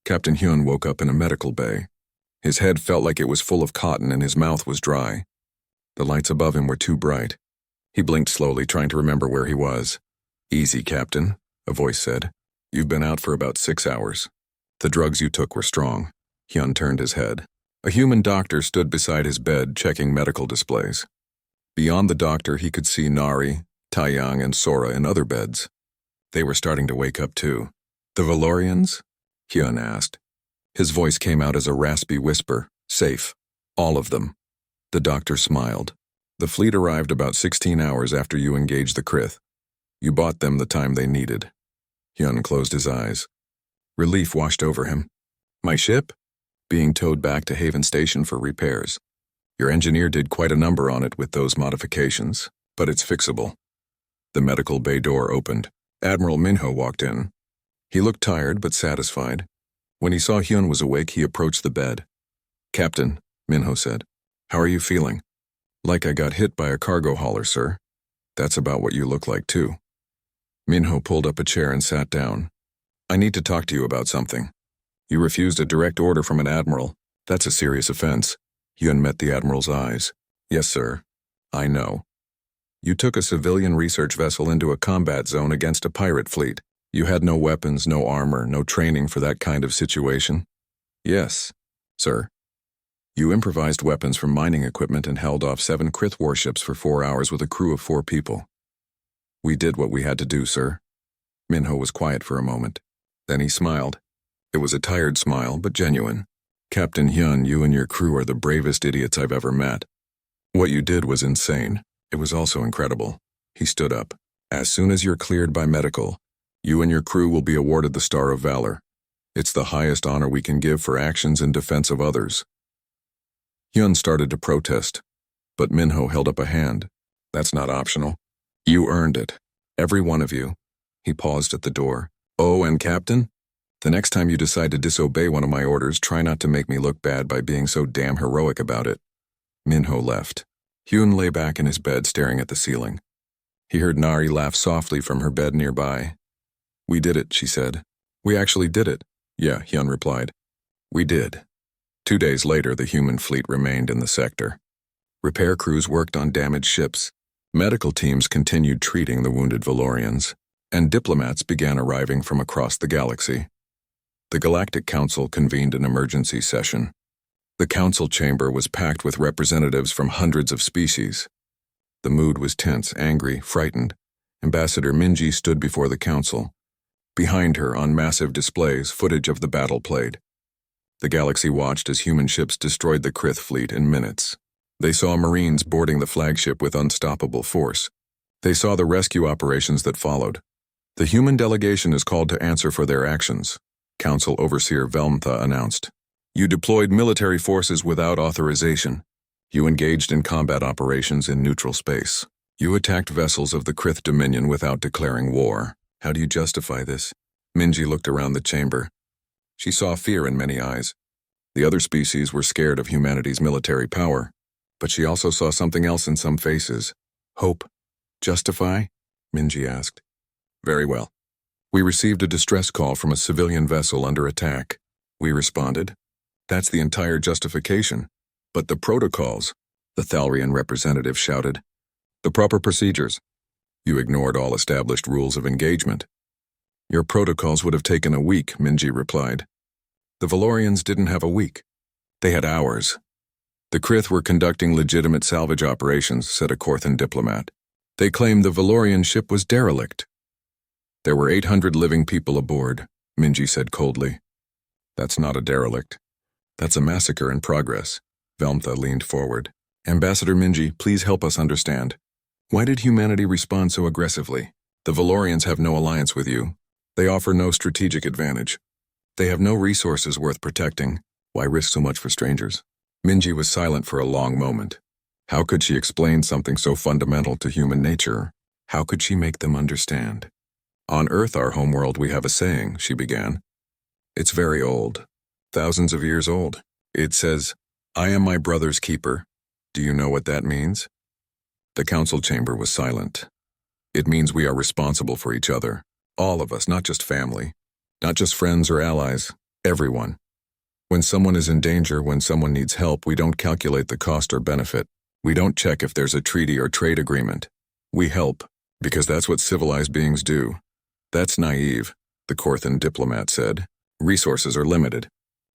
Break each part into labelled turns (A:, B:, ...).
A: Captain Hyun woke up in a medical bay. His head felt like it was full of cotton and his mouth was dry. The lights above him were too bright. He blinked slowly, trying to remember where he was. "Easy, Captain," a voice said. "You've been out for about 6 hours. The drugs you took were strong." Hyun turned his head. A human doctor stood beside his bed, checking medical displays. Beyond the doctor, he could see Nari, Taeyang, and Sora in other beds. They were starting to wake up too. "The Valorians?" Hyun asked. His voice came out as a raspy whisper. "Safe. All of them." The doctor smiled. "The fleet arrived about 16 hours after you engaged the Krith. You bought them the time they needed." Hyun closed his eyes. Relief washed over him. "My ship?" "Being towed back to Haven Station for repairs. Your engineer did quite a number on it with those modifications, but it's fixable." The medical bay door opened. Admiral Minho walked in. He looked tired but satisfied. When he saw Hyun was awake, he approached the bed. "Captain," Minho said, "how are you feeling?" "Like I got hit by a cargo hauler, sir." "That's about what you look like, too." Minho pulled up a chair and sat down. "I need to talk to you about something. You refused a direct order from an admiral. That's a serious offense." Hyun met the admiral's eyes. "Yes, sir. I know. You took a civilian research vessel into a combat zone against a pirate fleet. You had no weapons, no armor, no training for that kind of situation?" "Yes, sir." "You improvised weapons from mining equipment and held off 7 Krith warships for 4 hours with a crew of 4 people." "We did what we had to do, sir." Minho was quiet for a moment. Then he smiled. It was a tired smile, but genuine. "Captain Hyun, you and your crew are the bravest idiots I've ever met. What you did was insane. It was also incredible." He stood up. "As soon as you're cleared by medical, you and your crew will be awarded the Star of Valor. It's the highest honor we can give for actions in defense of others." Hyun started to protest, but Minho held up a hand. "That's not optional. You earned it. Every one of you." He paused at the door. "Oh, and Captain? The next time you decide to disobey one of my orders, try not to make me look bad by being so damn heroic about it." Minho left. Hyun lay back in his bed staring at the ceiling. He heard Nari laugh softly from her bed nearby. "We did it," she said. "We actually did it." "Yeah," Hyun replied. "We did." 2 days later, the human fleet remained in the sector. Repair crews worked on damaged ships. Medical teams continued treating the wounded Valorians, and diplomats began arriving from across the galaxy. The Galactic Council convened an emergency session. The council chamber was packed with representatives from hundreds of species. The mood was tense, angry, frightened. Ambassador Minji stood before the council. Behind her, on massive displays, footage of the battle played. The galaxy watched as human ships destroyed the Krith fleet in minutes. They saw Marines boarding the flagship with unstoppable force. They saw the rescue operations that followed. "The human delegation is called to answer for their actions," Council Overseer Velmtha announced. "You deployed military forces without authorization. You engaged in combat operations in neutral space. You attacked vessels of the Krith Dominion without declaring war. How do you justify this?" Minji looked around the chamber. She saw fear in many eyes. The other species were scared of humanity's military power. But she also saw something else in some faces. "Hope. Justify?" Minji asked. "Very well. We received a distress call from a civilian vessel under attack. We responded. That's the entire justification. But the protocols," the Thalrian representative shouted. "The proper procedures. You ignored all established rules of engagement." "Your protocols would have taken a week," Minji replied. "The Valorians didn't have a week. They had hours." "The Krith were conducting legitimate salvage operations," said a Korthan diplomat. "They claimed the Valorian ship was derelict." "There were 800 living people aboard," Minji said coldly. "That's not a derelict. That's a massacre in progress." Velmtha leaned forward. "Ambassador Minji, please help us understand. Why did humanity respond so aggressively? The Valorians have no alliance with you. They offer no strategic advantage. They have no resources worth protecting. Why risk so much for strangers?" Minji was silent for a long moment. How could she explain something so fundamental to human nature? How could she make them understand? "On Earth, our homeworld, we have a saying," she began. "It's very old. Thousands of years old. It says, 'I am my brother's keeper.' Do you know what that means?" The council chamber was silent. "It means we are responsible for each other. All of us, not just family. Not just friends or allies. Everyone. When someone is in danger, when someone needs help, we don't calculate the cost or benefit. We don't check if there's a treaty or trade agreement. We help, because that's what civilized beings do. That's naive, the Korthan diplomat said. Resources are limited.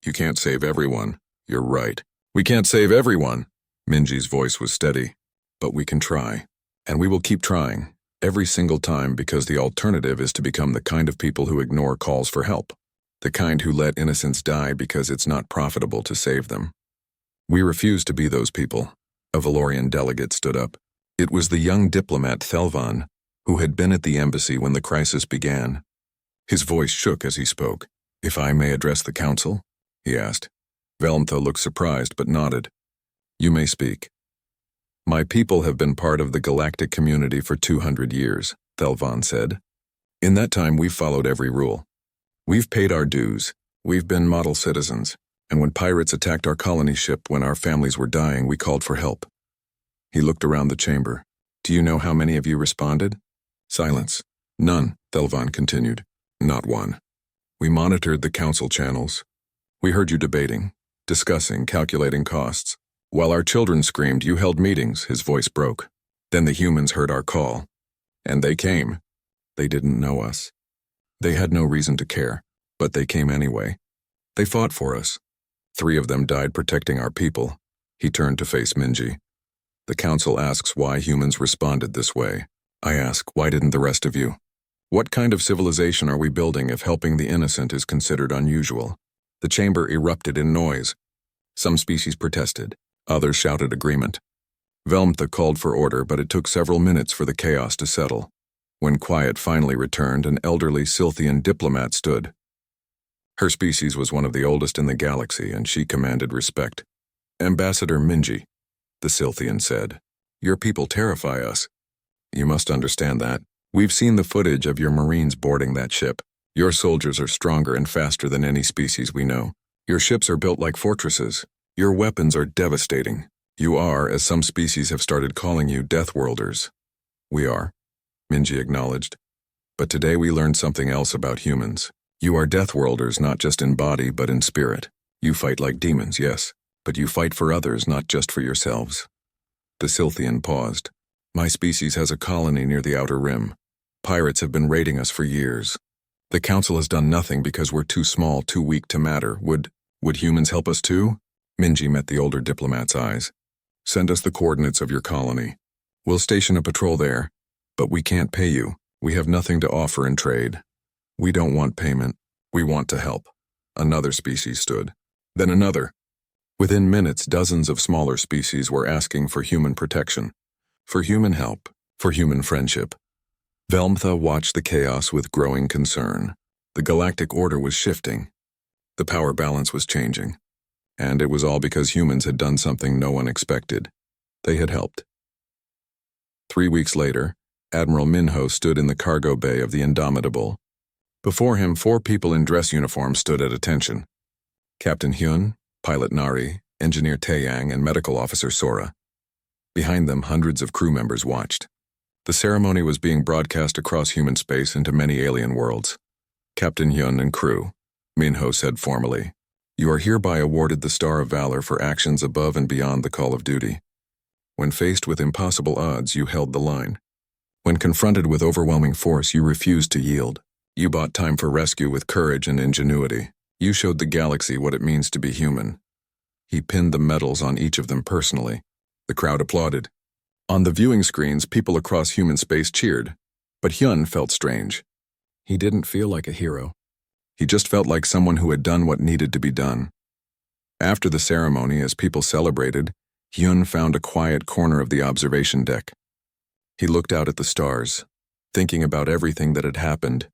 A: You can't save everyone. You're right. We can't save everyone. Minji's voice was steady. But we can try. And we will keep trying, every single time, because the alternative is to become the kind of people who ignore calls for help. The kind who let innocents die because it's not profitable to save them. We refuse to be those people. A Valorian delegate stood up. It was the young diplomat Thelvan, who had been at the embassy when the crisis began. His voice shook as he spoke. If I may address the council? He asked. Velmtha looked surprised but nodded. You may speak. My people have been part of the galactic community for 200 years, Thelvan said. In that time we've followed every rule. We've paid our dues, we've been model citizens, and when pirates attacked our colony ship when our families were dying, we called for help. He looked around the chamber. Do you know how many of you responded? Silence. None, Thelvan continued. Not one. We monitored the council channels. We heard you debating, discussing, calculating costs. While our children screamed, you held meetings, his voice broke. Then the humans heard our call. And they came. They didn't know us. They had no reason to care, but they came anyway. They fought for us. 3 of them died protecting our people. He turned to face Minji. The council asks why humans responded this way. I ask, why didn't the rest of you? What kind of civilization are we building if helping the innocent is considered unusual? The chamber erupted in noise. Some species protested. Others shouted agreement. Velmtha called for order, but it took several minutes for the chaos to settle. When quiet finally returned, an elderly Silthian diplomat stood. Her species was one of the oldest in the galaxy, and she commanded respect. Ambassador Minji, the Silthian said, your people terrify us. You must understand that. We've seen the footage of your Marines boarding that ship. Your soldiers are stronger and faster than any species we know. Your ships are built like fortresses. Your weapons are devastating. You are, as some species have started calling you, Deathworlders. We are, Minji acknowledged. But today we learned something else about humans. You are Deathworlders not just in body but in spirit. You fight like demons, yes, but you fight for others, not just for yourselves. The Silthian paused. My species has a colony near the Outer Rim. Pirates have been raiding us for years. The council has done nothing because we're too small, too weak to matter. Would humans help us too? Minji met the older diplomat's eyes. Send us the coordinates of your colony. We'll station a patrol there. But we can't pay you. We have nothing to offer in trade. We don't want payment. We want to help. Another species stood. Then another. Within minutes, dozens of smaller species were asking for human protection, for human help, for human friendship. Velmtha watched the chaos with growing concern. The galactic order was shifting. The power balance was changing. And it was all because humans had done something no one expected. They had helped. 3 weeks later, Admiral Minho stood in the cargo bay of the Indomitable. Before him, 4 people in dress uniforms stood at attention. Captain Hyun, Pilot Nari, Engineer Taeyang, and Medical Officer Sora. Behind them, hundreds of crew members watched. The ceremony was being broadcast across human space into many alien worlds. Captain Hyun and crew, Minho said formally, you are hereby awarded the Star of Valor for actions above and beyond the call of duty. When faced with impossible odds, you held the line. When confronted with overwhelming force, you refused to yield. You bought time for rescue with courage and ingenuity. You showed the galaxy what it means to be human. He pinned the medals on each of them personally. The crowd applauded. On the viewing screens, people across human space cheered. But Hyun felt strange. He didn't feel like a hero. He just felt like someone who had done what needed to be done. After the ceremony, as people celebrated, Hyun found a quiet corner of the observation deck. He looked out at the stars, thinking about everything that had happened.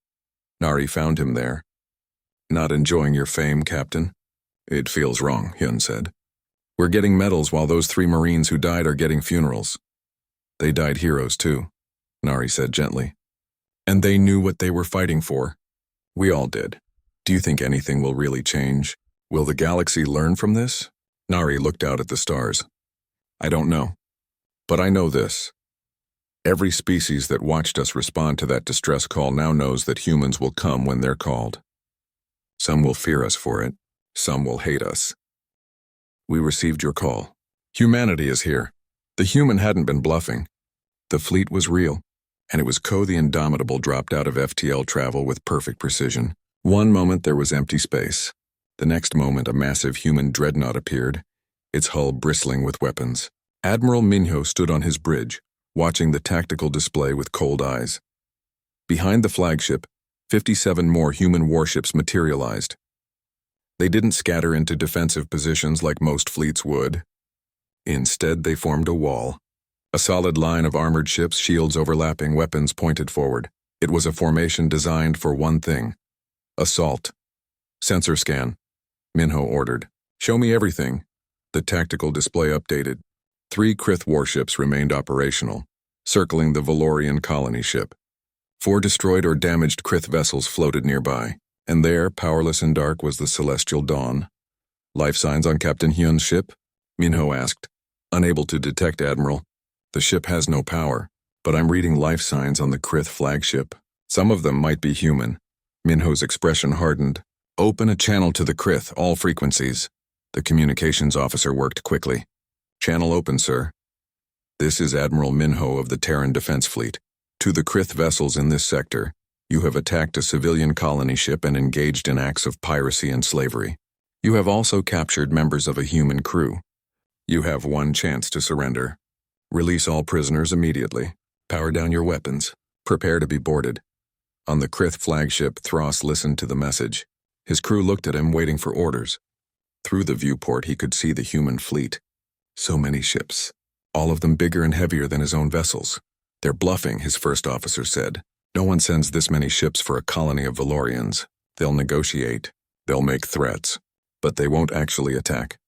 A: Nari found him there. Not enjoying your fame, Captain? It feels wrong, Hyun said. We're getting medals while those 3 Marines who died are getting funerals. They died heroes too, Nari said gently. And they knew what they were fighting for. We all did. Do you think anything will really change? Will the galaxy learn from this? Nari looked out at the stars. I don't know. But I know this. Every species that watched us respond to that distress call now knows that humans will come when they're called. Some will fear us for it. Some will hate us. We received your call. Humanity is here. The human hadn't been bluffing. The fleet was real, and it was Ko the Indomitable dropped out of FTL travel with perfect precision. One moment there was empty space. The next moment a massive human dreadnought appeared, its hull bristling with weapons. Admiral Minho stood on his bridge, watching the tactical display with cold eyes. Behind the flagship, 57 more human warships materialized. They didn't scatter into defensive positions like most fleets would. Instead, they formed a wall. A solid line of armored ships, shields overlapping, weapons pointed forward. It was a formation designed for one thing: assault. Sensor scan, Minho ordered. Show me everything. The tactical display updated. 3 Krith warships remained operational, circling the Valorian colony ship. 4 destroyed or damaged Krith vessels floated nearby, and there, powerless and dark, was the Celestial Dawn. Life signs on Captain Hyun's ship? Minho asked, unable to detect Admiral. The ship has no power, but I'm reading life signs on the Krith flagship. Some of them might be human. Minho's expression hardened. Open a channel to the Krith, all frequencies. The communications officer worked quickly. Channel open, sir. This is Admiral Minho of the Terran Defense Fleet. To the Krith vessels in this sector, you have attacked a civilian colony ship and engaged in acts of piracy and slavery. You have also captured members of a human crew. You have one chance to surrender. Release all prisoners immediately. Power down your weapons. Prepare to be boarded. On the Krith flagship, Thros listened to the message. His crew looked at him, waiting for orders. Through the viewport, he could see the human fleet. So many ships, all of them bigger and heavier than his own vessels. They're bluffing, his first officer said. No one sends this many ships for a colony of Valorians. They'll negotiate. They'll make threats. But they won't actually attack.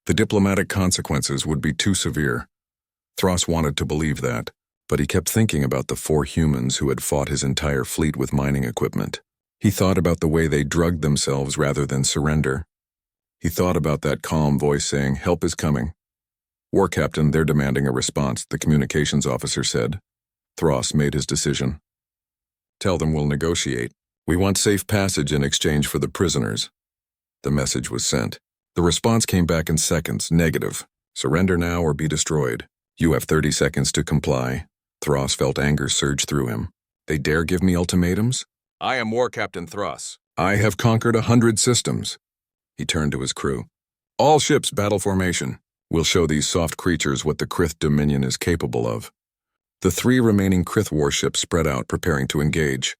A: The diplomatic consequences would be too severe. Thros wanted to believe that, but he kept thinking about the 4 humans who had fought his entire fleet with mining equipment. He thought about the way they drugged themselves rather than surrender. He thought about that calm voice saying, "Help is coming." "War Captain, they're demanding a response," the communications officer said. Thros made his decision. "Tell them we'll negotiate. We want safe passage in exchange for the prisoners." The message was sent. The response came back in seconds, negative. "Surrender now or be destroyed. You have 30 seconds to comply." Thros felt anger surge through him. They dare give me ultimatums? I am War Captain Thros. I have conquered 100 systems. He turned to his crew. All ships battle formation. We'll show these soft creatures what the Krith Dominion is capable of. The 3 remaining Krith warships spread out, preparing to engage.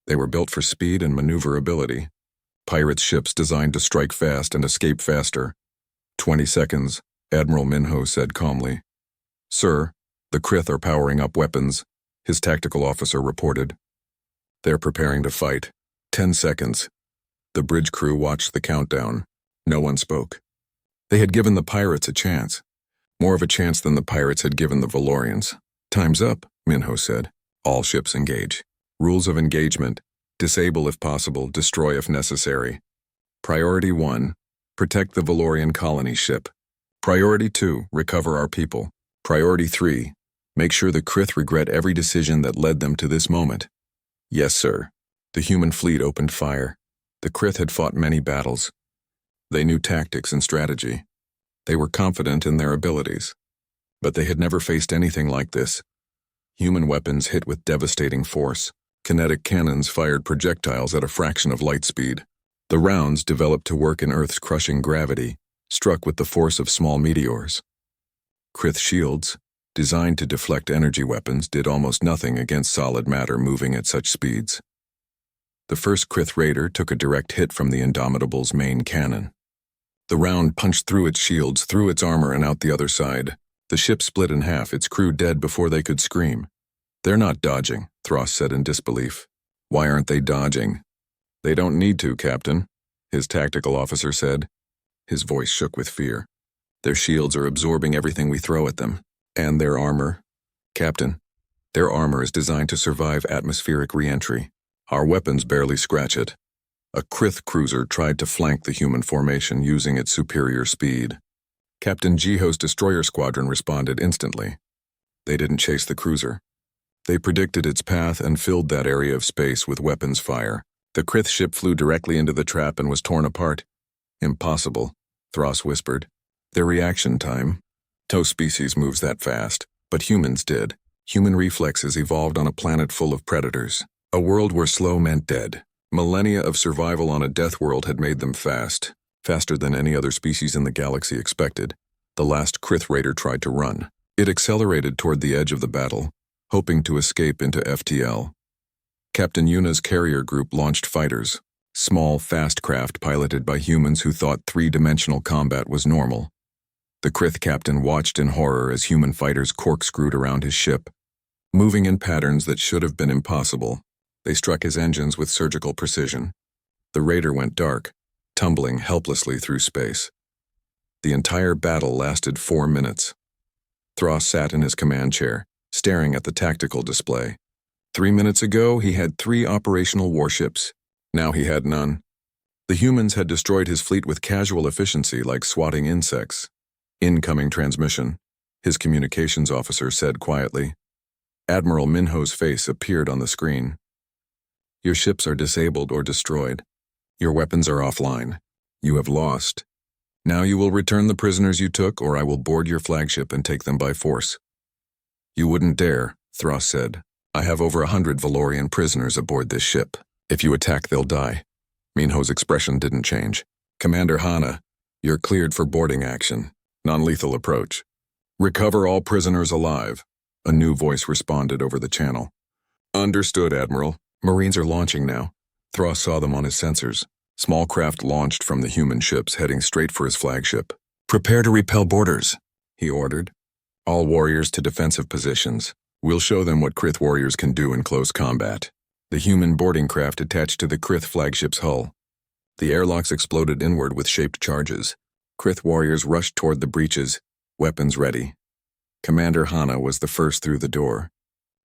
A: They were built for speed and maneuverability. Pirate ships designed to strike fast and escape faster. 20 seconds, Admiral Minho said calmly. Sir, the Krith are powering up weapons, his tactical officer reported. They're preparing to fight. 10 seconds. The bridge crew watched the countdown. No one spoke. They had given the pirates a chance. More of a chance than the pirates had given the Valorians. Time's up, Minho said. All ships engage. Rules of engagement. Disable if possible, destroy if necessary. Priority 1, protect the Valorian colony ship. Priority 2, recover our people. Priority 3, make sure the Krith regret every decision that led them to this moment. Yes, sir. The human fleet opened fire. The Krith had fought many battles. They knew tactics and strategy. They were confident in their abilities. But they had never faced anything like this. Human weapons hit with devastating force. Kinetic cannons fired projectiles at a fraction of light speed. The rounds, developed to work in Earth's crushing gravity, struck with the force of small meteors. Krith shields, designed to deflect energy weapons, did almost nothing against solid matter moving at such speeds. The first Krith raider took a direct hit from the Indomitable's main cannon. The round punched through its shields, through its armor, and out the other side. The ship split in half, its crew dead before they could scream. They're not dodging, Thros said in disbelief. Why aren't they dodging? They don't need to, Captain, his tactical officer said. His voice shook with fear. Their shields are absorbing everything we throw at them. And their armor. Captain, their armor is designed to survive atmospheric re-entry. Our weapons barely scratch it. A Krith cruiser tried to flank the human formation using its superior speed. Captain Jiho's destroyer squadron responded instantly. They didn't chase the cruiser. They predicted its path and filled that area of space with weapons fire. The Krith ship flew directly into the trap and was torn apart. Impossible, Thros whispered. Their reaction time? No species moves that fast, but humans did. Human reflexes evolved on a planet full of predators. A world where slow meant dead. Millennia of survival on a death world had made them fast, faster than any other species in the galaxy expected. The last Krith raider tried to run. It accelerated toward the edge of the battle, hoping to escape into FTL. Captain Yuna's carrier group launched fighters, small, fast craft piloted by humans who thought three-dimensional combat was normal. The Krith captain watched in horror as human fighters corkscrewed around his ship. Moving in patterns that should have been impossible, they struck his engines with surgical precision. The raider went dark, tumbling helplessly through space. The entire battle lasted 4 minutes. Thros sat in his command chair, staring at the tactical display. 3 minutes ago, he had 3 operational warships. Now he had none. The humans had destroyed his fleet with casual efficiency, like swatting insects. Incoming transmission, his communications officer said quietly. Admiral Minho's face appeared on the screen. Your ships are disabled or destroyed. Your weapons are offline. You have lost. Now you will return the prisoners you took, or I will board your flagship and take them by force. You wouldn't dare, Thros said. I have over 100 Valorian prisoners aboard this ship. If you attack, they'll die. Minho's expression didn't change. Commander Hana, you're cleared for boarding action. Non-lethal approach. Recover all prisoners alive. A new voice responded over the channel. Understood, Admiral. Marines are launching now. Thros saw them on his sensors. Small craft launched from the human ships, heading straight for his flagship. Prepare to repel boarders, he ordered. All warriors to defensive positions. We'll show them what Krith warriors can do in close combat. The human boarding craft attached to the Krith flagship's hull. The airlocks exploded inward with shaped charges. Krith warriors rushed toward the breaches, weapons ready. Commander Hana was the first through the door.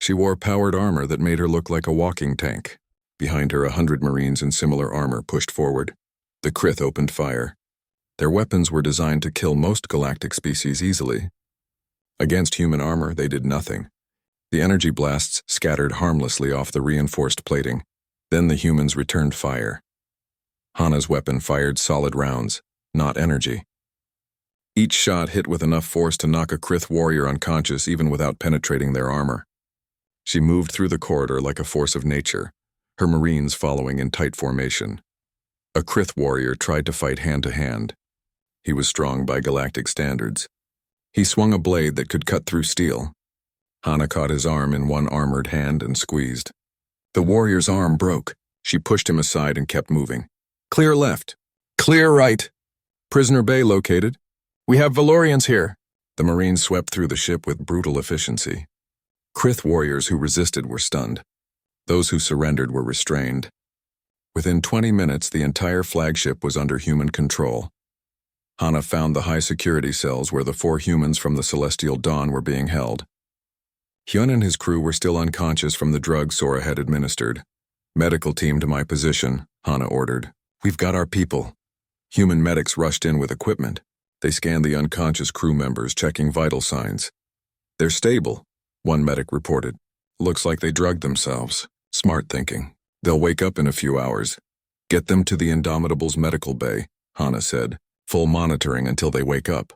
A: She wore powered armor that made her look like a walking tank. Behind her, 100 Marines in similar armor pushed forward. The Krith opened fire. Their weapons were designed to kill most galactic species easily. Against human armor, they did nothing. The energy blasts scattered harmlessly off the reinforced plating. Then the humans returned fire. Hana's weapon fired solid rounds, not energy. Each shot hit with enough force to knock a Krith warrior unconscious even without penetrating their armor. She moved through the corridor like a force of nature, her Marines following in tight formation. A Krith warrior tried to fight hand-to-hand. He was strong by galactic standards. He swung a blade that could cut through steel. Hana caught his arm in one armored hand and squeezed. The warrior's arm broke. She pushed him aside and kept moving. Clear left. Clear right. Prisoner bay located. We have Valorians here. The Marines swept through the ship with brutal efficiency. Krith warriors who resisted were stunned. Those who surrendered were restrained. Within 20 minutes, the entire flagship was under human control. Hana found the high-security cells where the 4 humans from the Celestial Dawn were being held. Hyun and his crew were still unconscious from the drugs Sora had administered. Medical team to my position, Hana ordered. We've got our people. Human medics rushed in with equipment. They scanned the unconscious crew members, checking vital signs. They're stable, one medic reported. Looks like they drugged themselves. Smart thinking. They'll wake up in a few hours. Get them to the Indomitable's medical bay, Hana said. Full monitoring until they wake up.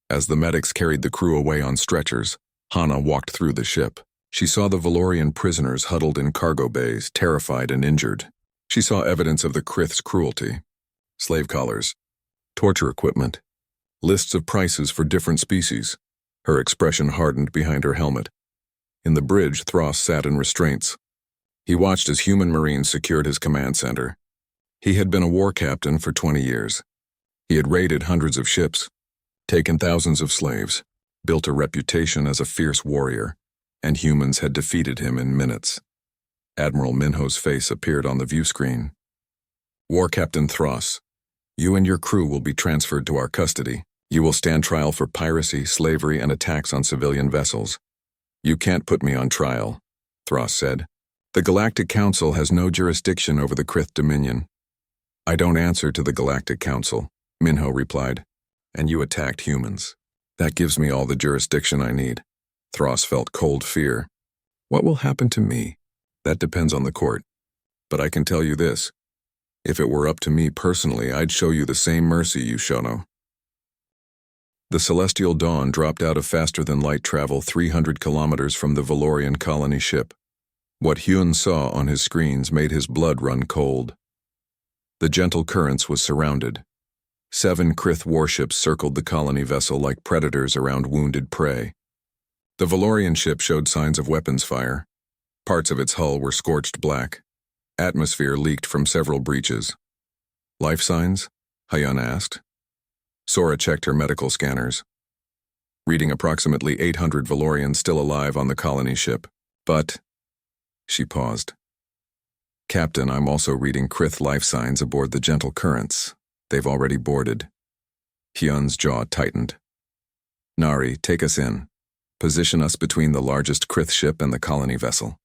A: As the medics carried the crew away on stretchers, Hana walked through the ship. She saw the Valorian prisoners huddled in cargo bays, terrified and injured. She saw evidence of the Krith's cruelty. Slave collars, torture equipment, lists of prices for different species. Her expression hardened behind her helmet. In the bridge, Thros sat in restraints. He watched as human Marines secured his command center. He had been a war captain for 20 years. He had raided hundreds of ships, taken thousands of slaves, built a reputation as a fierce warrior, and humans had defeated him in minutes. Admiral Minho's face appeared on the view screen. War Captain Thros, you and your crew will be transferred to our custody. You will stand trial for piracy, slavery, and attacks on civilian vessels. You can't put me on trial, Thros said. The Galactic Council has no jurisdiction over the Krith Dominion. I don't answer to the Galactic Council, Minho replied. And you attacked humans. That gives me all the jurisdiction I need. Thros felt cold fear. What will happen to me? That depends on the court. but I can tell you this. If it were up to me personally, I'd show you the same mercy you show no. The celestial dawn dropped out of faster-than-light travel 300 kilometers from the Valorian colony ship. What Hyun saw on his screens made his blood run cold. The gentle currents was surrounded. 7 Krith warships circled the colony vessel like predators around wounded prey. The Valorian ship showed signs of weapons fire. Parts of its hull were scorched black. Atmosphere leaked from several breaches. Life signs? Hyun asked. Sora checked her medical scanners, reading approximately 800 Valorians still alive on the colony ship. But, she paused. Captain, I'm also reading Krith life signs aboard the gentle currents. They've already boarded. Hyun's jaw tightened. Nari, take us in. Position us between the largest Krith ship and the colony vessel.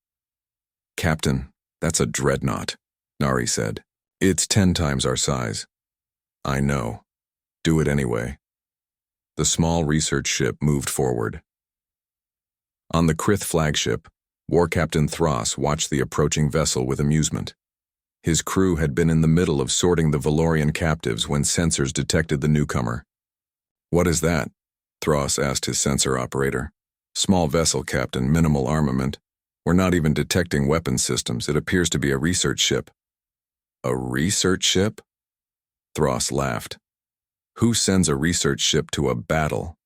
A: Captain, that's a dreadnought, Nari said. It's 10 times our size. I know. Do it anyway. The small research ship moved forward. On the Krith flagship, War Captain Thros watched the approaching vessel with amusement. His crew had been in the middle of sorting the Valorian captives when sensors detected the newcomer. What is that? Thros asked his sensor operator. Small vessel, Captain, minimal armament. We're not even detecting weapons systems. It appears to be a research ship. A research ship? Thros laughed. Who sends a research ship to a battle?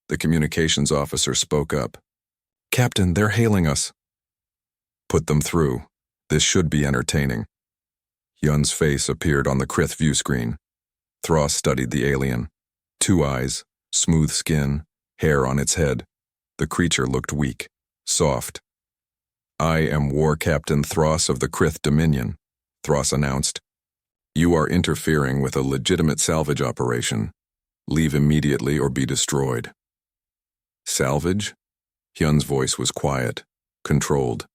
A: The communications officer spoke up. Captain, they're hailing us. Put them through. This should be entertaining. Hyun's face appeared on the Krith view screen. Thros studied the alien. 2 eyes, smooth skin, hair on its head. The creature looked weak, soft. I am War Captain Thros of the Krith Dominion, Thros announced. You are interfering with a legitimate salvage operation. Leave immediately or be destroyed. Salvage? Hyun's voice was quiet, controlled.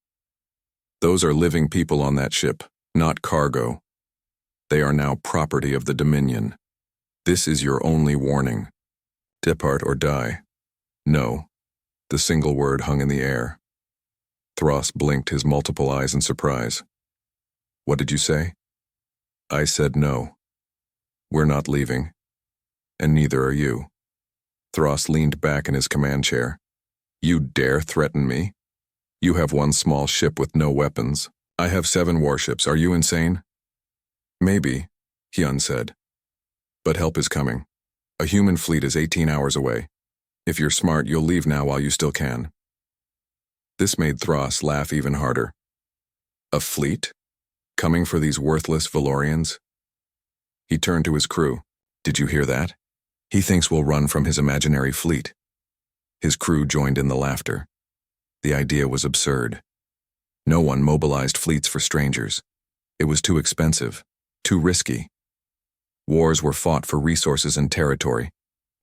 A: Those are living people on that ship, not cargo. They are now property of the Dominion. This is your only warning. Depart or die. No. The single word hung in the air. Thros blinked his multiple eyes in surprise. What did you say? I said no. We're not leaving. And neither are you. Thros leaned back in his command chair. You dare threaten me? You have 1 small ship with no weapons. I have 7 warships. Are you insane? Maybe, Hyun said. But help is coming. A human fleet is 18 hours away. If you're smart, you'll leave now while you still can. This made Thros laugh even harder. A fleet? Coming for these worthless Valorians? He turned to his crew. Did you hear that? He thinks we'll run from his imaginary fleet. His crew joined in the laughter. The idea was absurd. No one mobilized fleets for strangers. It was too expensive, too risky. Wars were fought for resources and territory,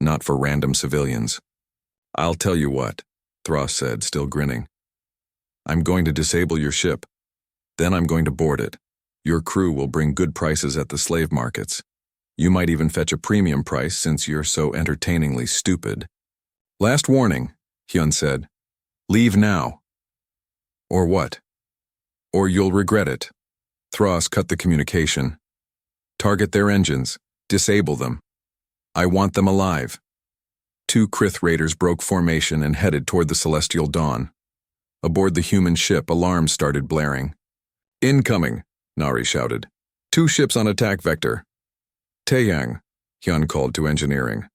A: not for random civilians. I'll tell you what, Thros said, still grinning. I'm going to disable your ship. Then I'm going to board it. Your crew will bring good prices at the slave markets. You might even fetch a premium price since you're so entertainingly stupid. Last warning, Hyun said. Leave now. Or what? Or you'll regret it. Thros cut the communication. Target their engines. Disable them. I want them alive. 2 Krith raiders broke formation and headed toward the celestial dawn. Aboard the human ship, alarms started blaring. Incoming, Nari shouted. 2 ships on attack vector. Taeyang, Hyun called to engineering.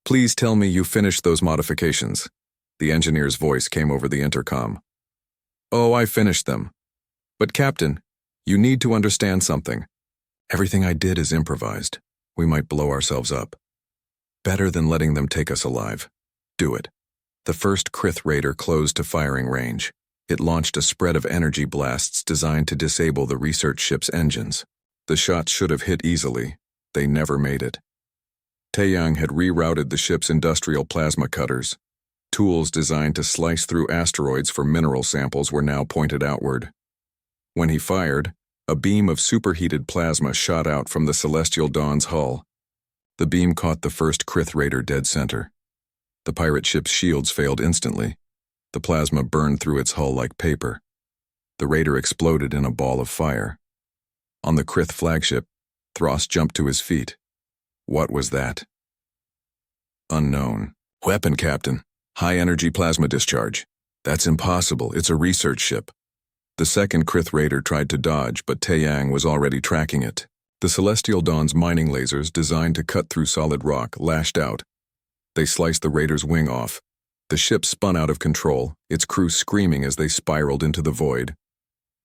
A: Please tell me you finished those modifications. The engineer's voice came over the intercom. Oh, I finished them. But Captain, you need to understand something. Everything I did is improvised. We might blow ourselves up. Better than letting them take us alive. Do it. The first Krith raider closed to firing range. It launched a spread of energy blasts designed to disable the research ship's engines. The shots should have hit easily. They never made it. Taeyang had rerouted the ship's industrial plasma cutters. Tools designed to slice through asteroids for mineral samples were now pointed outward. When he fired, a beam of superheated plasma shot out from the Celestial Dawn's hull. The beam caught the first Krith raider dead center. The pirate ship's shields failed instantly. The plasma burned through its hull like paper. The raider exploded in a ball of fire. On the Krith flagship, Thros jumped to his feet. What was that? Unknown. Weapon, Captain. High-energy plasma discharge. That's impossible. It's a research ship. The second Krith raider tried to dodge, but Taeyang was already tracking it. The Celestial Dawn's mining lasers, designed to cut through solid rock, lashed out. They sliced the raider's wing off. The ship spun out of control, its crew screaming as they spiraled into the void.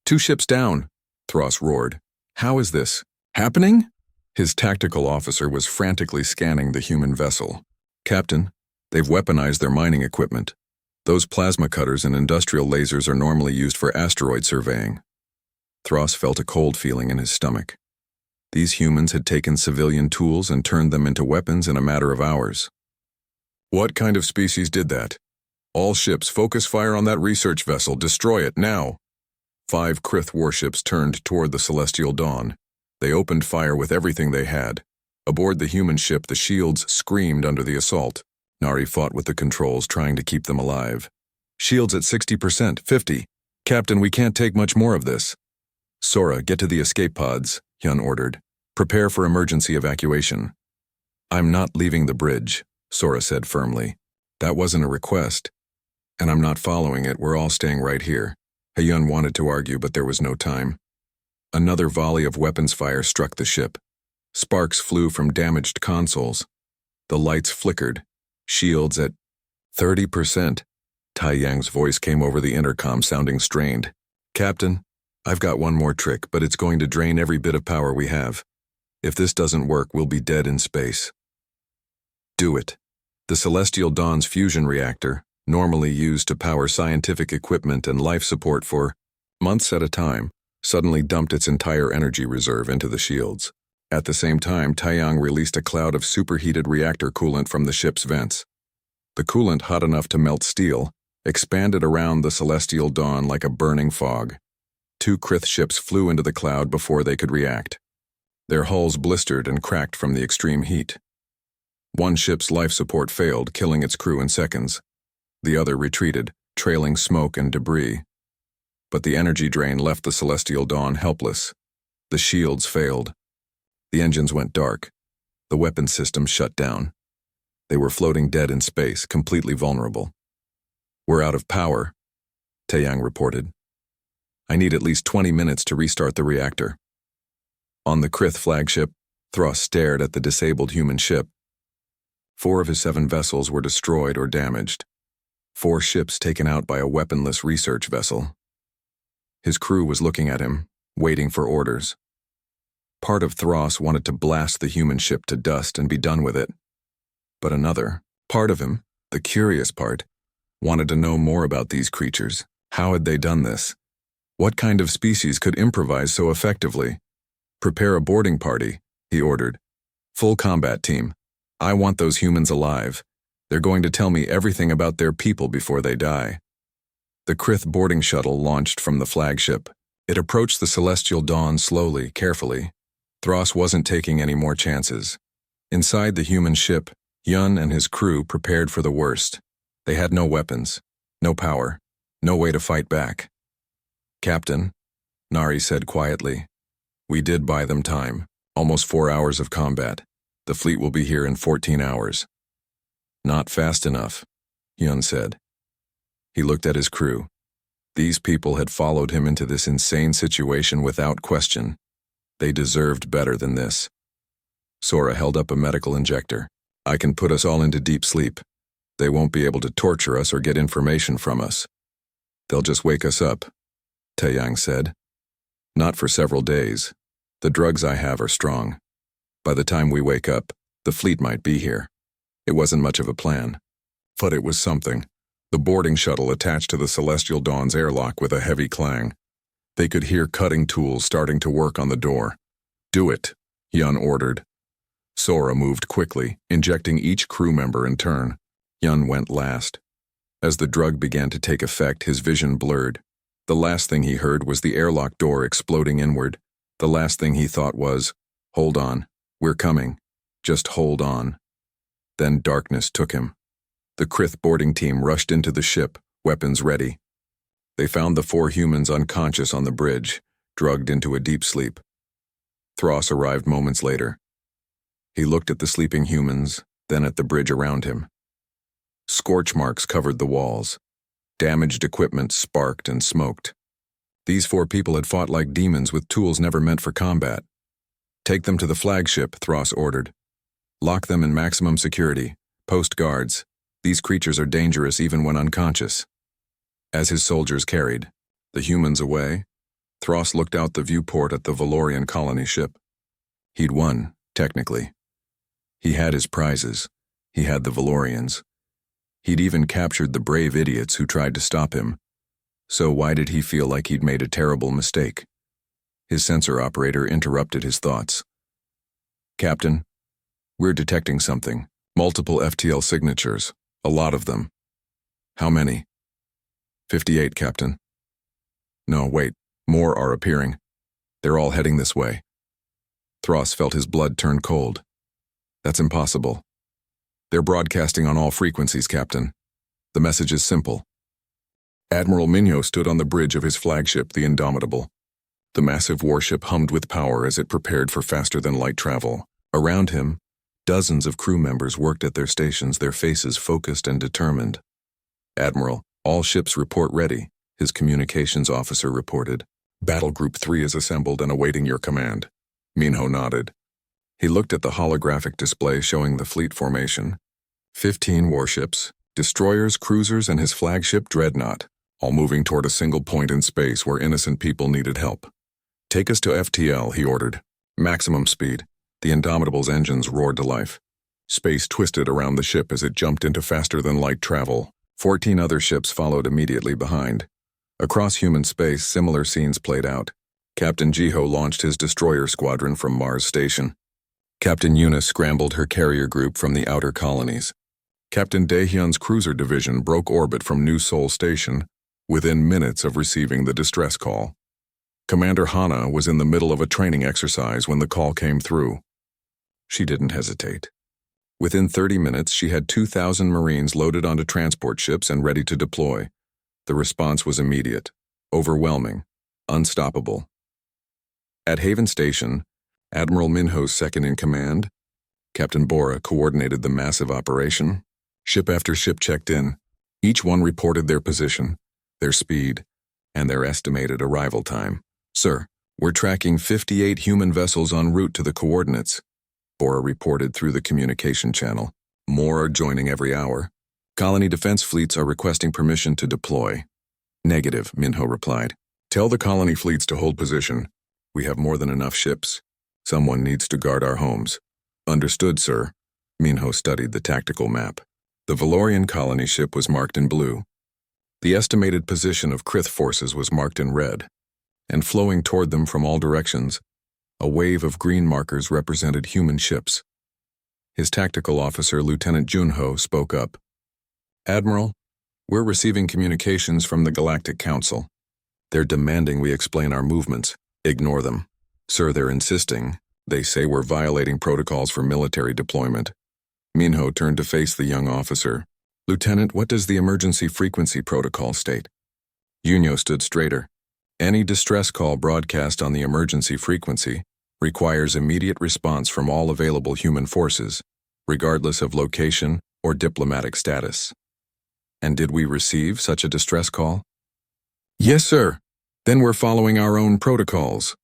A: "Two ships down," Thros roared. "How is this happening?" His tactical officer was frantically scanning the human vessel. "Captain, they've weaponized their mining equipment. Those plasma cutters and industrial lasers are normally used for asteroid surveying." Thros felt a cold feeling in his stomach. These humans had taken civilian tools and turned them into weapons in a matter of hours. "What kind of species did that? All ships, focus fire on that research vessel. Destroy it, now." 5 Krith warships turned toward the Celestial Dawn. They opened fire with everything they had. Aboard the human ship, the shields screamed under the assault. Nari fought with the controls, trying to keep them alive. "Shields at 60%, 50. Captain, we can't take much more of this." "Sora, get to the escape pods," Hyun ordered. "Prepare for emergency evacuation." "I'm not leaving the bridge," Sora said firmly. "That wasn't a request. And I'm not following it. We're all staying right here." Hyun wanted to argue, but there was no time. Another volley of weapons fire struck the ship. Sparks flew from damaged consoles. The lights flickered. "Shields at 30%. Taeyang's voice came over the intercom, sounding strained. "Captain, I've got one more trick, but it's going to drain every bit of power we have. If this doesn't work, we'll be dead in space." "Do it." The Celestial Dawn's fusion reactor, normally used to power scientific equipment and life support for months at a time, suddenly dumped its entire energy reserve into the shields. At the same time, Taeyang released a cloud of superheated reactor coolant from the ship's vents. The coolant, hot enough to melt steel, expanded around the Celestial Dawn like a burning fog. 2 Krith ships flew into the cloud before they could react. Their hulls blistered and cracked from the extreme heat. One ship's life support failed, killing its crew in seconds. The other retreated, trailing smoke and debris. But the energy drain left the Celestial Dawn helpless. The shields failed. The engines went dark. The weapon systems shut down. They were floating dead in space, completely vulnerable. "We're out of power," Taeyang reported. "I need at least 20 minutes to restart the reactor." On the Krith flagship, Thros stared at the disabled human ship. 4 of his 7 vessels were destroyed or damaged. 4 ships taken out by a weaponless research vessel. His crew was looking at him, waiting for orders. Part of Thros wanted to blast the human ship to dust and be done with it. But another, part of him, the curious part, wanted to know more about these creatures. How had they done this? What kind of species could improvise so effectively? "Prepare a boarding party," he ordered. "Full combat team. I want those humans alive. They're going to tell me everything about their people before they die." The Krith boarding shuttle launched from the flagship. It approached the Celestial Dawn slowly, carefully. Thros wasn't taking any more chances. Inside the human ship, Hyun and his crew prepared for the worst. They had no weapons, no power, no way to fight back. "Captain," Nari said quietly, "we did buy them time, almost 4 hours of combat. The fleet will be here in 14 hours. "Not fast enough," Hyun said. He looked at his crew. These people had followed him into this insane situation without question. They deserved better than this. Sora held up a medical injector. "I can put us all into deep sleep. They won't be able to torture us or get information from us. They'll just wake us up," Taeyang said. "Not for several days. The drugs I have are strong. By the time we wake up, the fleet might be here." It wasn't much of a plan, but it was something. The boarding shuttle attached to the Celestial Dawn's airlock with a heavy clang. They could hear cutting tools starting to work on the door. "Do it," Hyun ordered. Sora moved quickly, injecting each crew member in turn. Hyun went last. As the drug began to take effect, his vision blurred. The last thing he heard was the airlock door exploding inward. The last thing he thought was, "Hold on, we're coming. Just hold on." Then darkness took him. The Krith boarding team rushed into the ship, weapons ready. They found the 4 humans unconscious on the bridge, drugged into a deep sleep. Thros arrived moments later. He looked at the sleeping humans, then at the bridge around him. Scorch marks covered the walls. Damaged equipment sparked and smoked. These 4 people had fought like demons with tools never meant for combat. "Take them to the flagship," Thros ordered. "Lock them in maximum security. Post guards. These creatures are dangerous even when unconscious." As his soldiers carried the humans away, Thros looked out the viewport at the Valorian colony ship. He'd won, technically. He had his prizes. He had the Valorians. He'd even captured the brave idiots who tried to stop him. So why did he feel like he'd made a terrible mistake? His sensor operator interrupted his thoughts. "Captain, we're detecting something. Multiple FTL signatures. A lot of them." "How many?" 58, Captain." "No, wait. More are appearing. They're all heading this way." Thros felt his blood turn cold. "That's impossible. They're broadcasting on all frequencies, Captain. The message is simple." Admiral Minho stood on the bridge of his flagship, the Indomitable. The massive warship hummed with power as it prepared for faster-than-light travel. Around him, dozens of crew members worked at their stations, their faces focused and determined. "Admiral, all ships report ready," his communications officer reported. "Battle Group 3 is assembled and awaiting your command." Minho nodded. He looked at the holographic display showing the fleet formation. 15 warships, destroyers, cruisers, and his flagship Dreadnought, all moving toward a single point in space where innocent people needed help. "Take us to FTL," he ordered. "Maximum speed." The Indomitable's engines roared to life. Space twisted around the ship as it jumped into faster-than-light travel. 14 other ships followed immediately behind. Across human space, similar scenes played out. Captain Jiho launched his destroyer squadron from Mars Station. Captain Yuna scrambled her carrier group from the outer colonies. Captain Daehyun's cruiser division broke orbit from New Seoul Station within minutes of receiving the distress call. Commander Hana was in the middle of a training exercise when the call came through. She didn't hesitate. Within 30 minutes, she had 2,000 Marines loaded onto transport ships and ready to deploy. The response was immediate, overwhelming, unstoppable. At Haven Station, Admiral Minho's second-in-command, Captain Bora, coordinated the massive operation. Ship after ship checked in. Each one reported their position, their speed, and their estimated arrival time. "Sir, we're tracking 58 human vessels en route to the coordinates," Bora reported through the communication channel. "More are joining every hour. Colony defense fleets are requesting permission to deploy." "Negative," Minho replied. "Tell the colony fleets to hold position. We have more than enough ships. Someone needs to guard our homes." "Understood, sir." Minho studied the tactical map. The Valorian colony ship was marked in blue. The estimated position of Krith forces was marked in red, and flowing toward them from all directions, a wave of green markers represented human ships. His tactical officer, Lieutenant Junho, spoke up. "Admiral, we're receiving communications from the Galactic Council. They're demanding we explain our movements. Ignore them." "Sir, they're insisting. They say we're violating protocols for military deployment." Minho turned to face the young officer. "Lieutenant, what does the emergency frequency protocol state?" Junho stood straighter. "Any distress call broadcast on the emergency frequency requires immediate response from all available human forces, regardless of location or diplomatic status." "And did we receive such a distress call?" "Yes, sir. Then we're following our own protocols.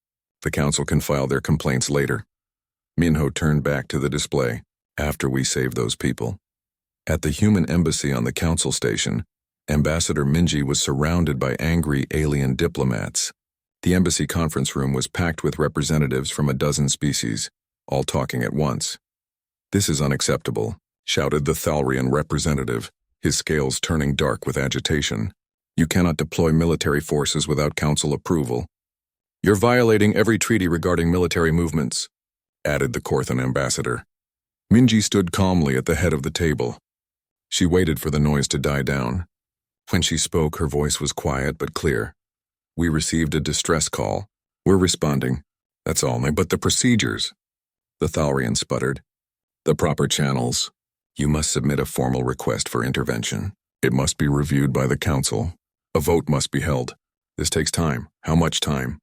A: The council can file their complaints later." Minho turned back to the display. "After we save those people." At the human embassy on the council station, Ambassador Minji was surrounded by angry alien diplomats. The embassy conference room was packed with representatives from a dozen species, all talking at once. "This is unacceptable," shouted the Thalrian representative, his scales turning dark with agitation. "You cannot deploy military forces without council approval." "You're violating every treaty regarding military movements," added the Korthan ambassador. Minji stood calmly at the head of the table. She waited for the noise to die down. When she spoke, her voice was quiet but clear. "We received a distress call. We're responding. That's all, but the procedures," the Thalrian sputtered. "The proper channels. You must submit a formal request for intervention. It must be reviewed by the council. A vote must be held. This takes time. How much time?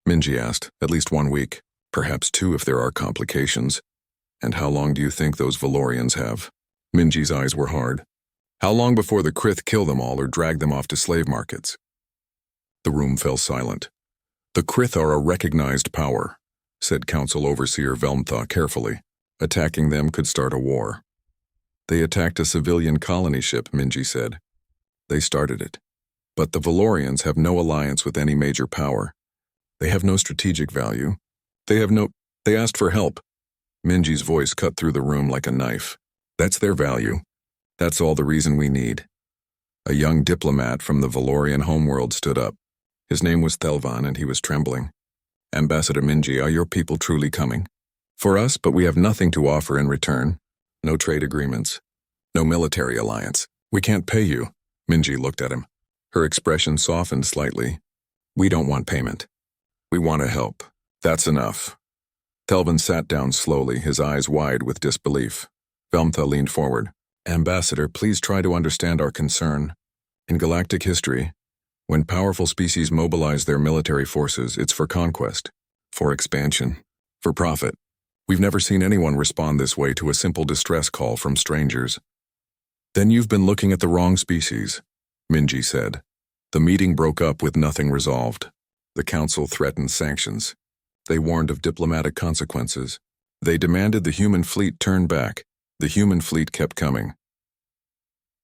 A: Minji asked. At least 1 week. Perhaps 2 if there are complications. And how long do you think those Valorians have? Minji's eyes were hard. How long before the Krith kill them all or drag them off to slave markets? The room fell silent. The Krith are a recognized power, said Council Overseer Velmtha carefully. Attacking them could start a war. They attacked a civilian colony ship, Minji said. They started it. But the Valorians have no alliance with any major power. They have no strategic value. They asked for help. Minji's voice cut through the room like a knife. That's their value. That's all the reason we need. A young diplomat from the Valorian homeworld stood up. His name was Thelvan, and he was trembling. Ambassador Minji, are your people truly coming? For us, but we have nothing to offer in return. No trade agreements. No military alliance. We can't pay you. Minji looked at him. Her expression softened slightly. We don't want payment. We want to help. That's enough. Thelvan sat down slowly, his eyes wide with disbelief. Velmtha leaned forward. Ambassador, please try to understand our concern. In galactic history, when powerful species mobilize their military forces, it's for conquest, for expansion, for profit. We've never seen anyone respond this way to a simple distress call from strangers. Then you've been looking at the wrong species, Minji said. The meeting broke up with nothing resolved. The council threatened sanctions. They warned of diplomatic consequences. They demanded the human fleet turn back. The human fleet kept coming.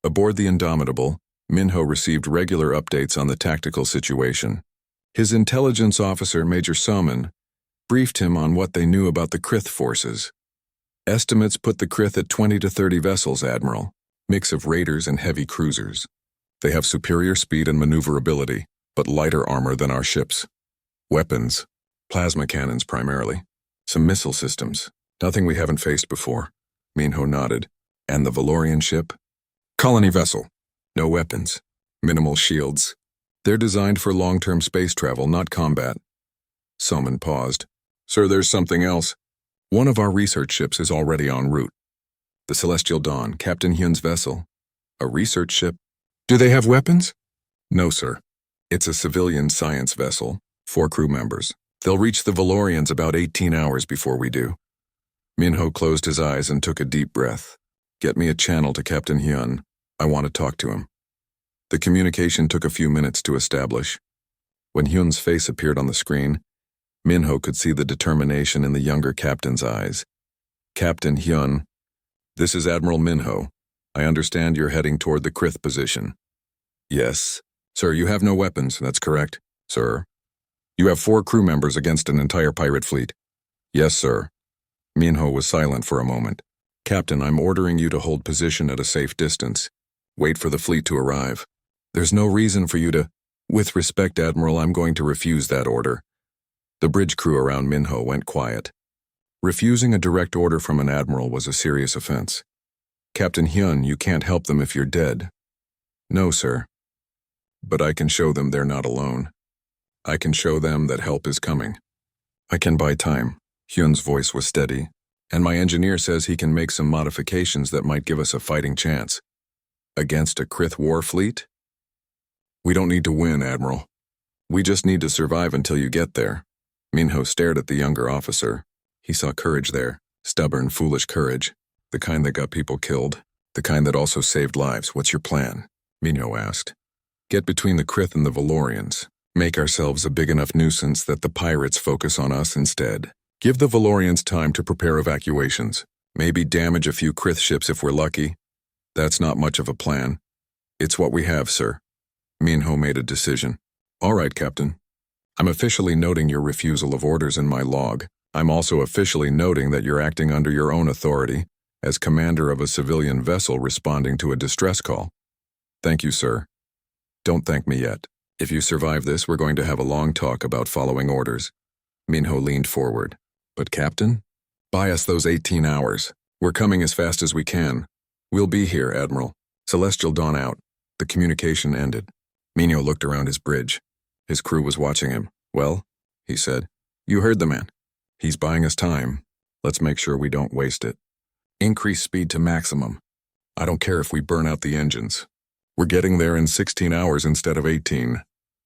A: Aboard the Indomitable, Minho received regular updates on the tactical situation. His intelligence officer, Major Soman, briefed him on what they knew about the Krith forces. Estimates put the Krith at 20 to 30 vessels, Admiral, mix of raiders and heavy cruisers. They have superior speed and maneuverability, but lighter armor than our ships. Weapons, plasma cannons primarily. Some missile systems, nothing we haven't faced before. Minho nodded. And the Valorian ship? Colony vessel. No weapons. Minimal shields. They're designed for long-term space travel, not combat. Soman paused. Sir, there's something else. One of our research ships is already en route. The Celestial Dawn, Captain Hyun's vessel. A research ship? Do they have weapons? No, sir. It's a civilian science vessel. 4 crew members. They'll reach the Valorians about 18 hours before we do. Minho closed his eyes and took a deep breath. Get me a channel to Captain Hyun. I want to talk to him. The communication took a few minutes to establish. When Hyun's face appeared on the screen, Minho could see the determination in the younger captain's eyes. Captain Hyun, this is Admiral Minho. I understand you're heading toward the Krith position. Yes. Sir, you have no weapons, that's correct. Sir. You have 4 crew members against an entire pirate fleet. Yes, sir. Minho was silent for a moment. Captain, I'm ordering you to hold position at a safe distance. Wait for the fleet to arrive. There's no reason for you to... With respect, Admiral, I'm going to refuse that order. The bridge crew around Minho went quiet. Refusing a direct order from an admiral was a serious offense. Captain Hyun, you can't help them if you're dead. No, sir. But I can show them they're not alone. I can show them that help is coming. I can buy time. Hyun's voice was steady, and my engineer says he can make some modifications that might give us a fighting chance. Against a Krith war fleet? We don't need to win, Admiral. We just need to survive until you get there. Minho stared at the younger officer. He saw courage there, stubborn, foolish courage, the kind that got people killed, the kind that also saved lives. What's your plan? Minho asked. Get between the Krith and the Valorians. Make ourselves a big enough nuisance that the pirates focus on us instead. Give the Valorians time to prepare evacuations. Maybe damage a few Krith ships if we're lucky. That's not much of a plan. It's what we have, sir. Minho made a decision. All right, Captain. I'm officially noting your refusal of orders in my log. I'm also officially noting that you're acting under your own authority as commander of a civilian vessel responding to a distress call. Thank you, sir. Don't thank me yet. If you survive this, we're going to have a long talk about following orders. Minho leaned forward. But Captain? Buy us those 18 hours. We're coming as fast as we can. We'll be here, Admiral. Celestial Dawn out. The communication ended. Minho looked around his bridge. His crew was watching him. Well, he said, you heard the man. He's buying us time. Let's make sure we don't waste it. Increase speed to maximum. I don't care if we burn out the engines. We're getting there in 16 hours instead of 18.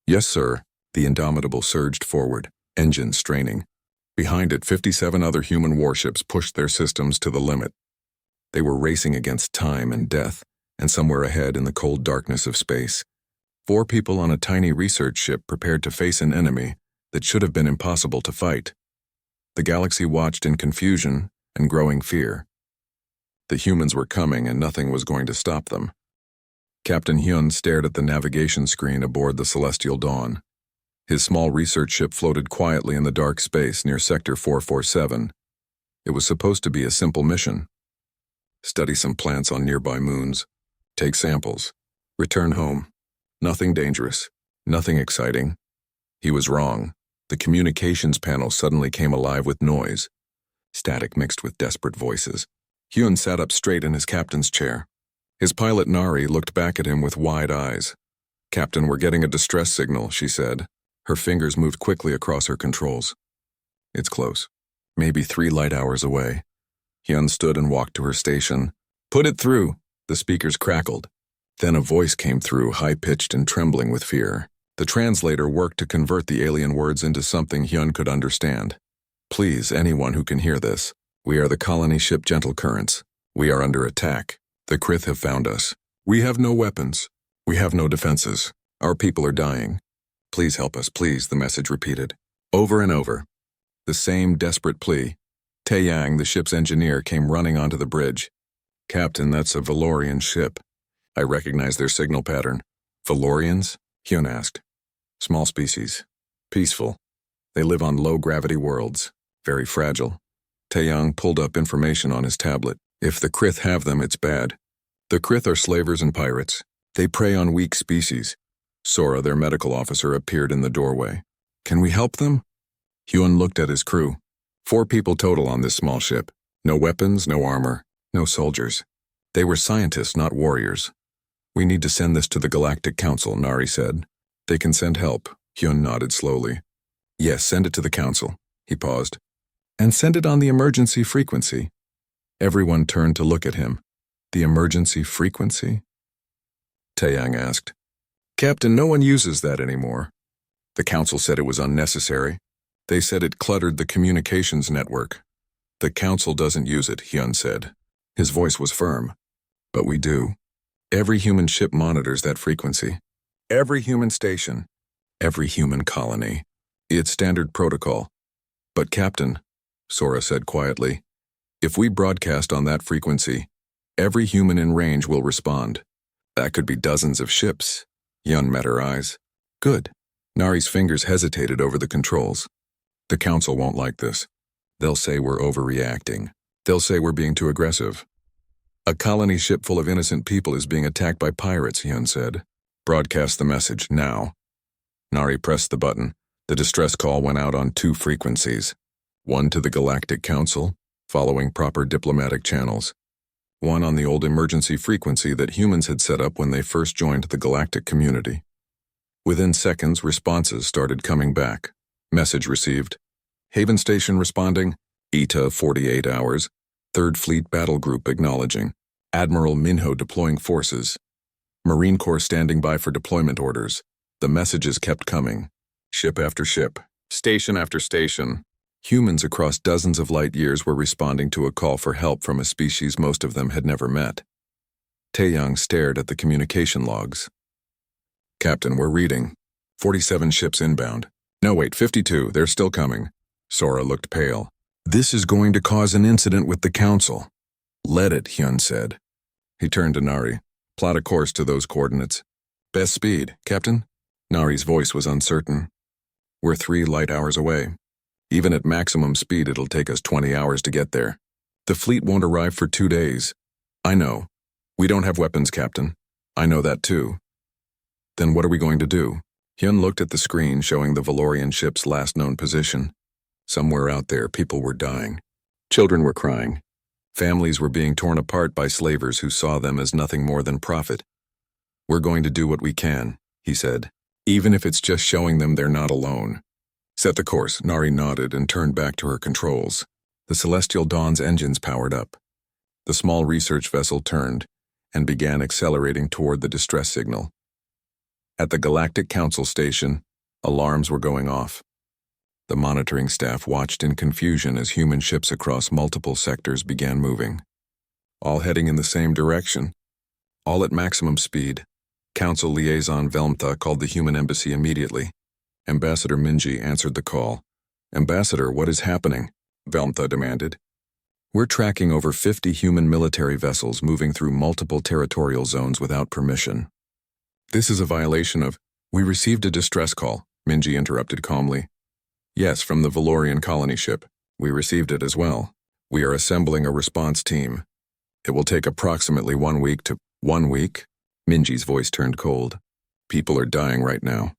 A: Yes, sir. The Indomitable surged forward, engines straining. Behind it, 57 other human warships pushed their systems to the limit. They were racing against time and death, and somewhere ahead in the cold darkness of space, 4 people on a tiny research ship prepared to face an enemy that should have been impossible to fight. The galaxy watched in confusion and growing fear. The humans were coming and nothing was going to stop them. Captain Hyun stared at the navigation screen aboard the Celestial Dawn. His small research ship floated quietly in the dark space near Sector 447. It was supposed to be a simple mission. Study some plants on nearby moons. Take samples. Return home. Nothing dangerous. Nothing exciting. He was wrong. The communications panel suddenly came alive with noise. Static mixed with desperate voices. Hyun sat up straight in his captain's chair. His pilot Nari looked back at him with wide eyes. "Captain, we're getting a distress signal," she said. Her fingers moved quickly across her controls. "It's close. Maybe 3 light hours away." Hyun stood and walked to her station. "Put it through," the speakers crackled. Then a voice came through, high-pitched and trembling with fear. The translator worked to convert the alien words into something Hyun could understand. "Please, anyone who can hear this. We are the colony ship Gentle Currents. We are under attack. The Krith have found us. We have no weapons. We have no defenses. Our people are dying. Please help us, please," the message repeated. Over and over. The same desperate plea. Taeyang, the ship's engineer, came running onto the bridge. "Captain, that's a Valorian ship. I recognize their signal pattern." "Valorians?" Hyun asked. "Small species. Peaceful. They live on low-gravity worlds. Very fragile." Taeyang pulled up information on his tablet. "If the Krith have them, it's bad. The Krith are slavers and pirates. They prey on weak species." Sora, their medical officer, appeared in the doorway. "Can we help them?" Hyun looked at his crew. 4 people total on this small ship. No weapons, no armor, no soldiers. They were scientists, not warriors. "We need to send this to the Galactic Council," Nari said. "They can send help." Hyun nodded slowly. "Yes, send it to the Council." He paused. "And send it on the emergency frequency." Everyone turned to look at him. "The emergency frequency?" Taeyang asked. "Captain, no one uses that anymore." The Council said it was unnecessary. They said it cluttered the communications network. "The Council doesn't use it," Hyun said. His voice was firm. "But we do. Every human ship monitors that frequency. Every human station. Every human colony. It's standard protocol." "But Captain," Sora said quietly, "if we broadcast on that frequency, every human in range will respond. That could be dozens of ships." Hyun met her eyes. "Good." Nari's fingers hesitated over the controls. "The Council won't like this. They'll say we're overreacting. They'll say we're being too aggressive." "A colony ship full of innocent people is being attacked by pirates," Hyun said. "Broadcast the message, now." Nari pressed the button. The distress call went out on 2 frequencies. One to the Galactic Council, following proper diplomatic channels. One on the old emergency frequency that humans had set up when they first joined the galactic community. Within seconds, responses started coming back. Message received. Haven Station responding. ETA 48 hours. 3rd Fleet Battle Group acknowledging. Admiral Minho deploying forces. Marine Corps standing by for deployment orders. The messages kept coming. Ship after ship. Station after station. Humans across dozens of light years were responding to a call for help from a species most of them had never met. Taeyang stared at the communication logs. "Captain, we're reading. 47 ships inbound. No, wait, 52. They're still coming." Sora looked pale. "This is going to cause an incident with the Council." "Let it," Hyun said. He turned to Nari. "Plot a course to those coordinates." "Best speed, Captain?" Nari's voice was uncertain. "We're 3 light hours away. Even at maximum speed, it'll take us 20 hours to get there. The fleet won't arrive for 2 days." "I know. We don't have weapons, Captain." "I know that too." "Then what are we going to do?" Hyun looked at the screen showing the Valorian ship's last known position. Somewhere out there, people were dying. Children were crying. Families were being torn apart by slavers who saw them as nothing more than profit. "We're going to do what we can," he said, "even if it's just showing them they're not alone." "Set the course." Nari nodded and turned back to her controls. The Celestial Dawn's engines powered up. The small research vessel turned, and began accelerating toward the distress signal. At the Galactic Council station, alarms were going off. The monitoring staff watched in confusion as human ships across multiple sectors began moving. All heading in the same direction. All at maximum speed. Council liaison Velmtha called the human embassy immediately. Ambassador Minji answered the call. "Ambassador, what is happening?" Velmtha demanded. "We're tracking over 50 human military vessels moving through multiple territorial zones without permission." "This is a violation of—" "We received a distress call," Minji interrupted calmly. "Yes, from the Valorian colony ship. We received it as well. We are assembling a response team. It will take approximately 1 week to—" "1 week?" Minji's voice turned cold. "People are dying right now.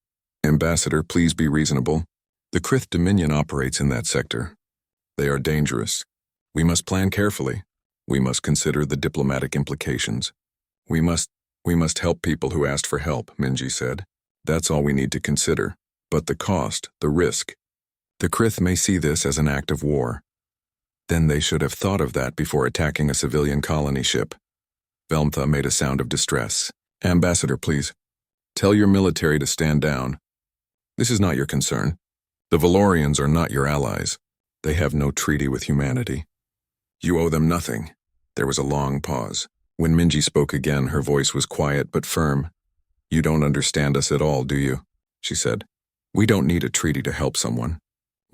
A: Ambassador, please be reasonable. The Krith Dominion operates in that sector. They are dangerous. We must plan carefully. We must consider the diplomatic implications. We must help people who asked for help," Minji said. "That's all we need to consider. But the cost, the risk. The Krith may see this as an act of war. Then they should have thought of that before attacking a civilian colony ship." Velmtha made a sound of distress. "Ambassador, please. Tell your military to stand down. This is not your concern. The Valorians are not your allies. They have no treaty with humanity. You owe them nothing." There was a long pause. When Minji spoke again, her voice was quiet but firm. "You don't understand us at all, do you?" she said. "We don't need a treaty to help someone.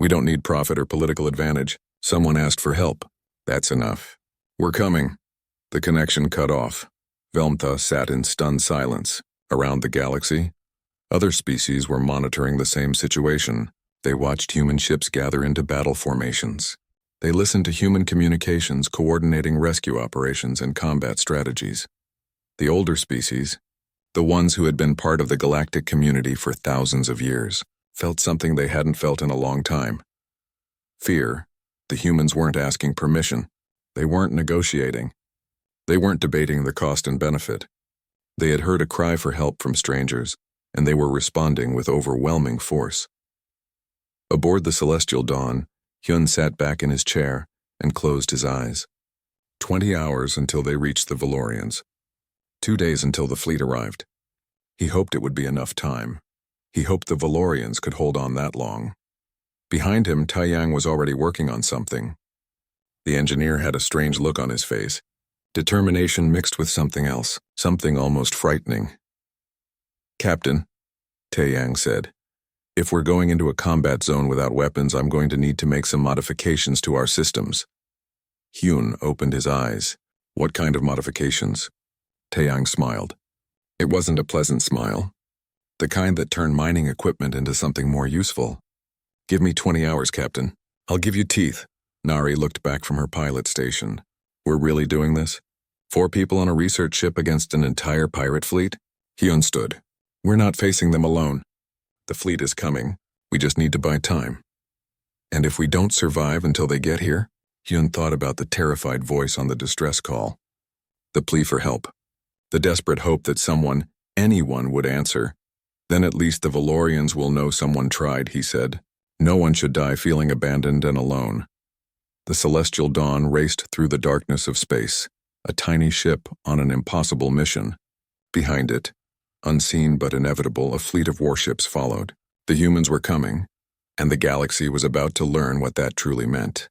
A: We don't need profit or political advantage. Someone asked for help. That's enough. We're coming." The connection cut off. Velmtha sat in stunned silence. Around the galaxy, other species were monitoring the same situation. They watched human ships gather into battle formations. They listened to human communications coordinating rescue operations and combat strategies. The older species, the ones who had been part of the galactic community for thousands of years, felt something they hadn't felt in a long time. Fear. The humans weren't asking permission. They weren't negotiating. They weren't debating the cost and benefit. They had heard a cry for help from strangers, and they were responding with overwhelming force. Aboard the Celestial Dawn, Hyun sat back in his chair and closed his eyes. 20 hours until they reached the Valorians. 2 days until the fleet arrived. He hoped it would be enough time. He hoped the Valorians could hold on that long. Behind him, Taiyang was already working on something. The engineer had a strange look on his face. Determination mixed with something else, something almost frightening. "Captain," Taiyang said, "if we're going into a combat zone without weapons, I'm going to need to make some modifications to our systems." Hyun opened his eyes. "What kind of modifications?" Taiyang smiled. It wasn't a pleasant smile. The kind that turned mining equipment into something more useful. "Give me 20 hours, Captain. I'll give you teeth." Nari looked back from her pilot station. "We're really doing this? 4 people on a research ship against an entire pirate fleet?" Hyun stood. "We're not facing them alone. The fleet is coming. We just need to buy time. And if we don't survive until they get here?" Hyun thought about the terrified voice on the distress call. The plea for help. The desperate hope that someone, anyone, would answer. "Then at least the Valorians will know someone tried," he said. "No one should die feeling abandoned and alone." The Celestial Dawn raced through the darkness of space, a tiny ship on an impossible mission. Behind it, unseen but inevitable, a fleet of warships followed. The humans were coming, and the galaxy was about to learn what that truly meant.